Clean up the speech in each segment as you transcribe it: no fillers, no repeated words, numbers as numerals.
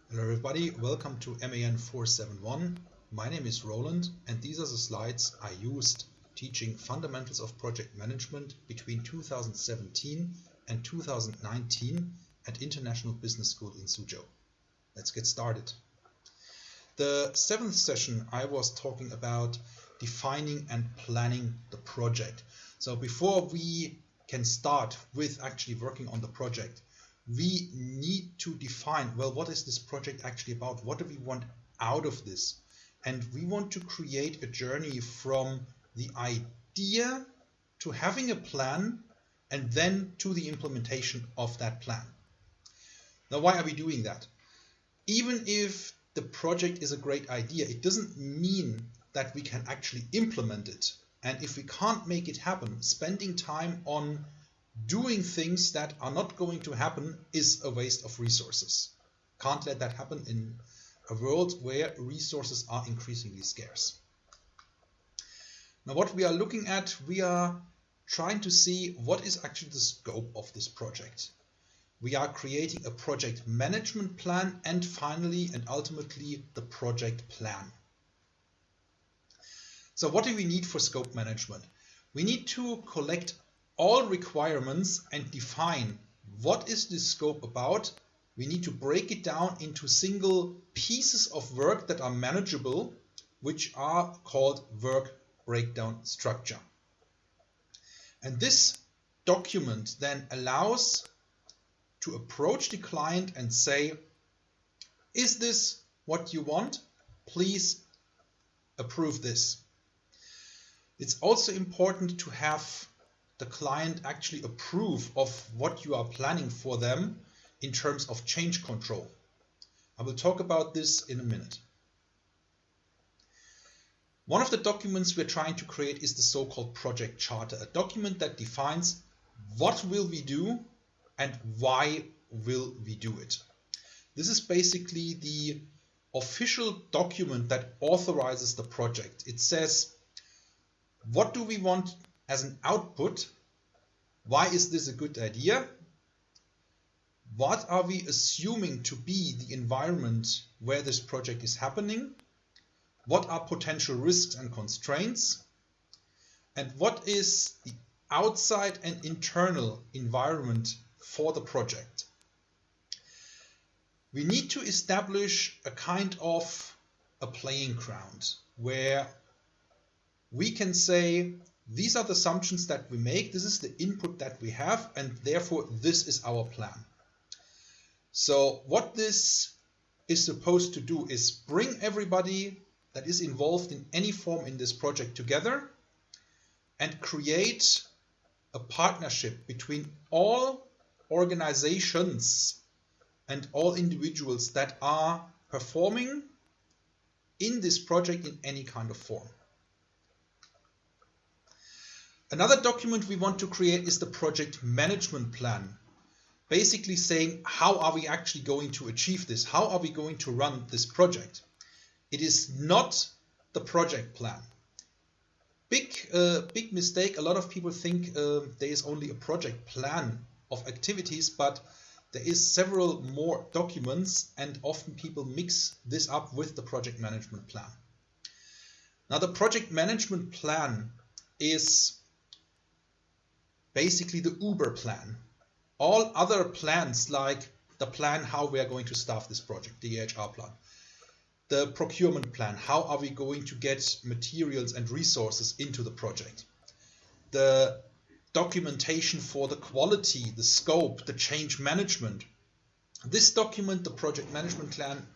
Hello everybody, welcome to MAN471. My name is Roland and these are the slides I used teaching fundamentals of project management between 2017 and 2019 at International Business School in Suzhou. Let's get started. The 7th session I was talking about defining and planning the project. So before we can start with actually working on the project, we need to define, well, what is this project actually about? What do we want out of this? And we want to create a journey from the idea to having a plan and then to the implementation of that plan. Now, why are we doing that? Even if the project is a great idea, it doesn't mean that we can actually implement it. And if we can't make it happen, spending time on doing things that are not going to happen is a waste of resources. Can't let that happen in a world where resources are increasingly scarce. Now what we are looking at, we are trying to see what is actually the scope of this project. We are creating a project management plan and finally and ultimately the project plan. So what do we need for scope management? We need to collect all requirements and define what is this scope about. We need to break it down into single pieces of work that are manageable, which are called work breakdown structure. And this document then allows to approach the client and say, is this what you want? Please approve this. It's also important to have the client actually approve of what you are planning for them in terms of change control. I will talk about this in a minute. One of the documents we're trying to create is the so-called project charter, a document that defines what will we do and why will we do it. This is basically the official document that authorizes the project. It says, what do we want as an output? Why is this a good idea? What are we assuming to be the environment where this project is happening? What are potential risks and constraints? And what is the outside and internal environment for the project? We need to establish a kind of a playing ground where we can say, these are the assumptions that we make, this is the input that we have, and therefore this is our plan. So what this is supposed to do is bring everybody that is involved in any form in this project together and create a partnership between all organizations and all individuals that are performing in this project in any kind of form. Another document we want to create is the project management plan, basically saying how are we actually going to achieve this? How are we going to run this project? It is not the project plan. Big mistake. A lot of people think there is only a project plan of activities, but there is several more documents and often people mix this up with the project management plan. Now the project management plan is basically the Uber plan. All other plans, like the plan how we are going to staff this project, the HR plan, the procurement plan, how are we going to get materials and resources into the project, the documentation for the quality, the scope, the change management. This document, the project management plan,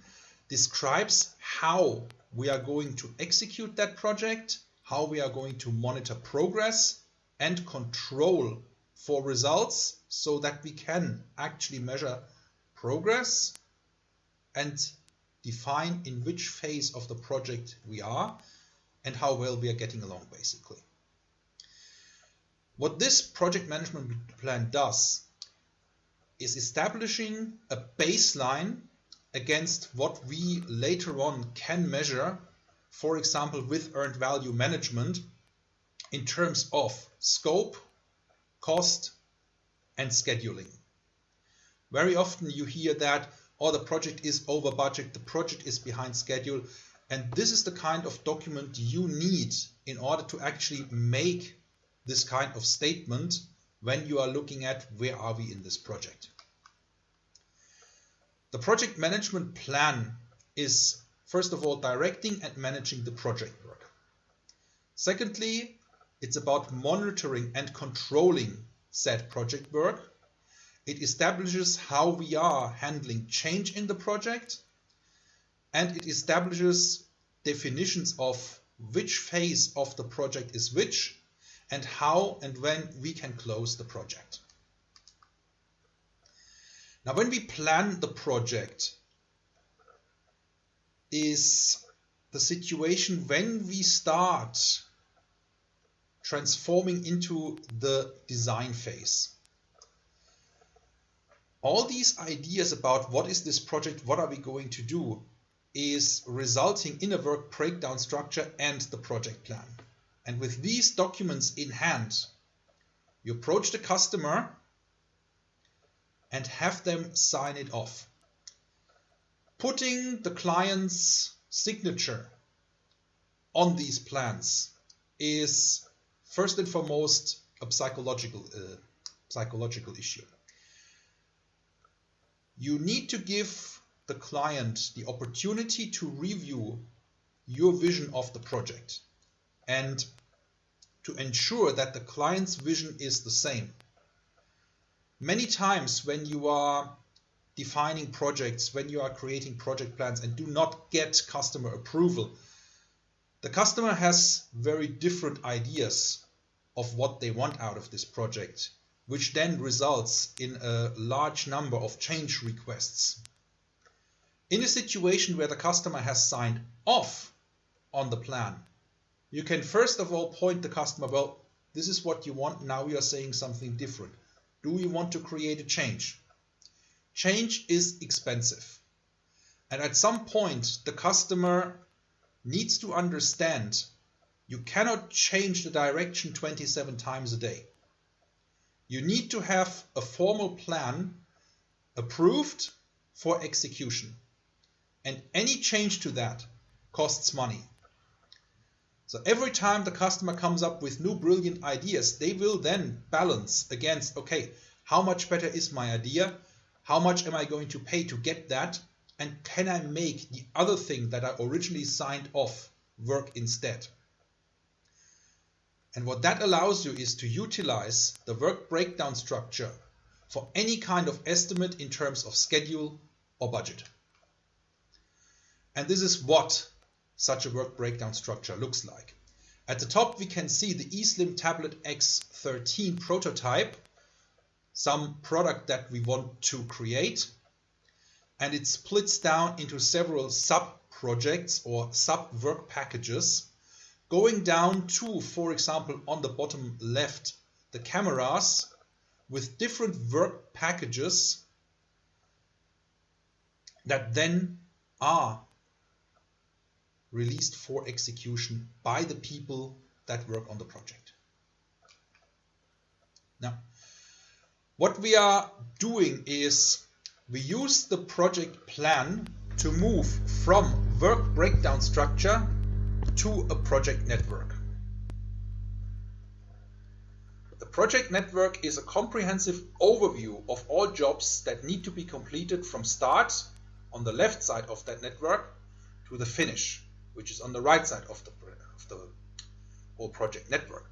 describes how we are going to execute that project, how we are going to monitor progress and control for results so that we can actually measure progress and define in which phase of the project we are and how well we are getting along, basically. What this project management plan does is establishing a baseline against what we later on can measure, for example, with earned value management, in terms of scope, cost, and scheduling. Very often you hear that, or the project is over budget, the project is behind schedule. And this is the kind of document you need in order to actually make this kind of statement when you are looking at where are we in this project. The project management plan is, first of all, directing and managing the project work. Secondly, it's about monitoring and controlling said project work. It establishes how we are handling change in the project, and it establishes definitions of which phase of the project is which and how and when we can close the project. Now, when we plan the project is the situation when we start transforming into the design phase. All these ideas about what is this project, what are we going to do, is resulting in a work breakdown structure and the project plan. And with these documents in hand, you approach the customer and have them sign it off. Putting the client's signature on these plans is first and foremost a psychological issue. You need to give the client the opportunity to review your vision of the project and to ensure that the client's vision is the same. Many times when you are defining projects, when you are creating project plans and do not get customer approval, the customer has very different ideas of what they want out of this project, which then results in a large number of change requests. In a situation where the customer has signed off on the plan, you can first of all point the customer, well, this is what you want, now you are saying something different. Do you want to create a change? Change is expensive. And at some point, the customer needs to understand you cannot change the direction 27 times a day. You need to have a formal plan approved for execution. And any change to that costs money. So every time the customer comes up with new brilliant ideas, they will then balance against, okay, how much better is my idea? How much am I going to pay to get that? And can I make the other thing that I originally signed off work instead? And what that allows you is to utilize the work breakdown structure for any kind of estimate in terms of schedule or budget. And this is what such a work breakdown structure looks like. At the top we can see the eSlim Tablet X13 prototype, some product that we want to create, and it splits down into several sub-projects or sub-work packages, going down to, for example, on the bottom left, the cameras with different work packages that then are released for execution by the people that work on the project. Now, what we are doing is we use the project plan to move from work breakdown structure to a project network. The project network is a comprehensive overview of all jobs that need to be completed from start on the left side of that network to the finish, which is on the right side of the whole project network.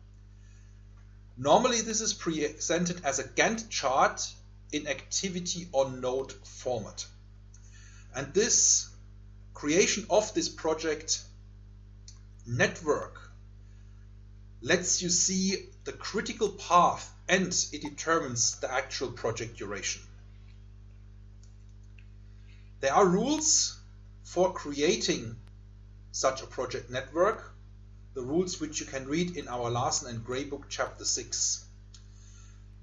Normally this is presented as a Gantt chart in activity on node format. And this creation of this project network lets you see the critical path and it determines the actual project duration. There are rules for creating such a project network, the rules which you can read in our Larsen and Gray book, chapter 6.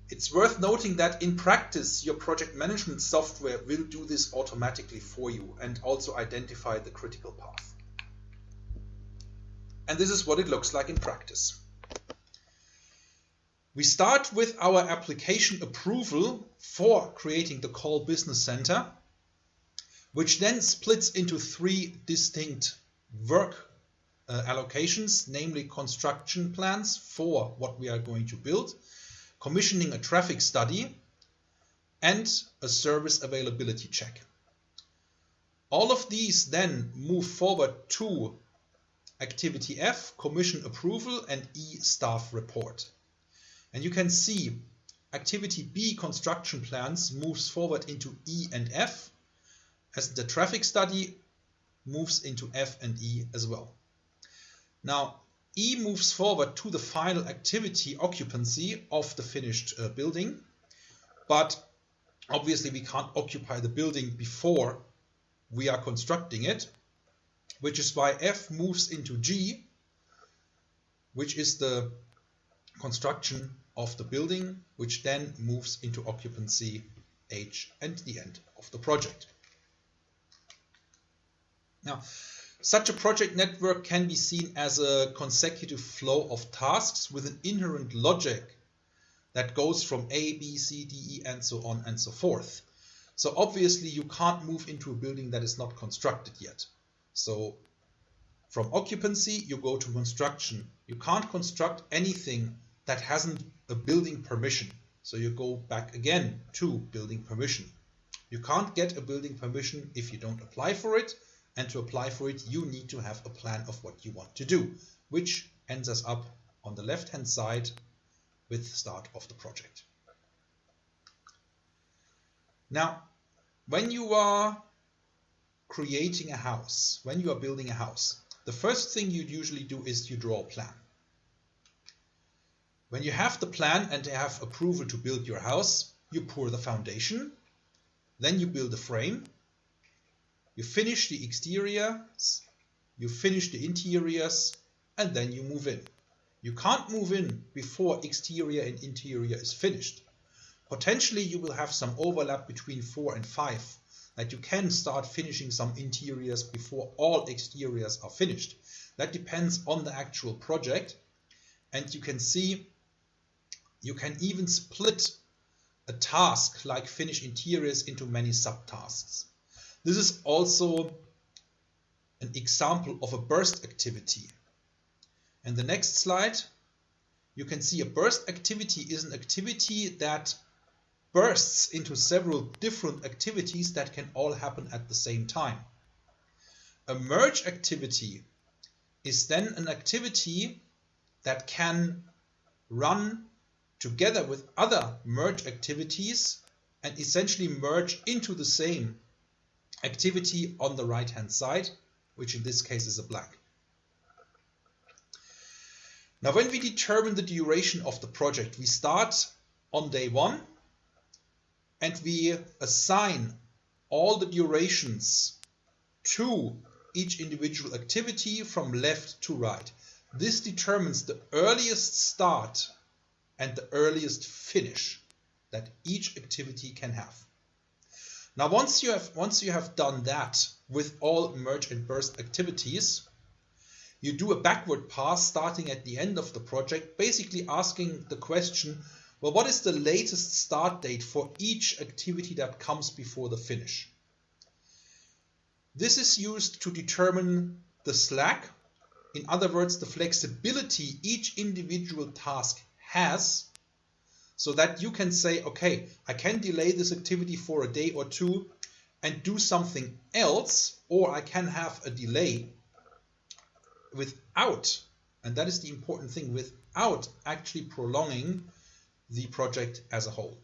It's worth noting that in practice, your project management software will do this automatically for you and also identify the critical path. And this is what it looks like in practice. We start with our application approval for creating the call business center. which then splits into three distinct work allocations, namely construction plans for what we are going to build, commissioning a traffic study, and a service availability check. All of these then move forward to activity F, commission approval, and E, staff report. And you can see activity B, construction plans, moves forward into E and F, as the traffic study moves into F and E as well. Now, E moves forward to the final activity occupancy of the finished building, but obviously we can't occupy the building before we are constructing it, which is why F moves into G, which is the construction of the building, which then moves into occupancy H and the end of the project. Now, such a project network can be seen as a consecutive flow of tasks with an inherent logic that goes from A, B, C, D, E, and so on and so forth. So obviously you can't move into a building that is not constructed yet. So from occupancy you go to construction. You can't construct anything that hasn't a building permission. So you go back again to building permission. You can't get a building permission if you don't apply for it. And to apply for it, you need to have a plan of what you want to do, which ends us up on the left-hand side with start of the project. Now, when you are creating a house, when you are building a house, the first thing you usually do is you draw a plan. When you have the plan and have approval to build your house, you pour the foundation, then you build a frame, you finish the exteriors, you finish the interiors, and then you move in. You can't move in before exterior and interior is finished. Potentially you will have some overlap between 4 and 5, that you can start finishing some interiors before all exteriors are finished. That depends on the actual project, and you can see you can even split a task like finish interiors into many subtasks. This is also an example of a burst activity. And the next slide, you can see a burst activity is an activity that bursts into several different activities that can all happen at the same time. A merge activity is then an activity that can run together with other merge activities and essentially merge into the same activity on the right hand side, which in this case is a blank. Now when we determine the duration of the project, we start on day 1 and we assign all the durations to each individual activity from left to right. This determines the earliest start and the earliest finish that each activity can have. Now once you have done that with all merge and burst activities, you do a backward pass starting at the end of the project, basically asking the question, well, what is the latest start date for each activity that comes before the finish? This is used to determine the slack, in other words, the flexibility each individual task has, so that you can say, okay, I can delay this activity for a day or 2 and do something else, or I can have a delay without, and that is the important thing, without actually prolonging the project as a whole.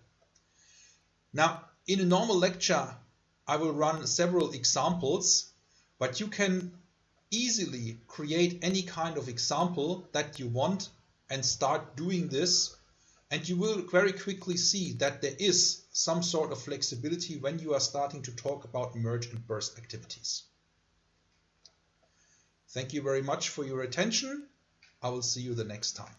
Now, in a normal lecture, I will run several examples, but you can easily create any kind of example that you want and start doing this, and you will very quickly see that there is some sort of flexibility when you are starting to talk about merge and burst activities. Thank you very much for your attention. I will see you the next time.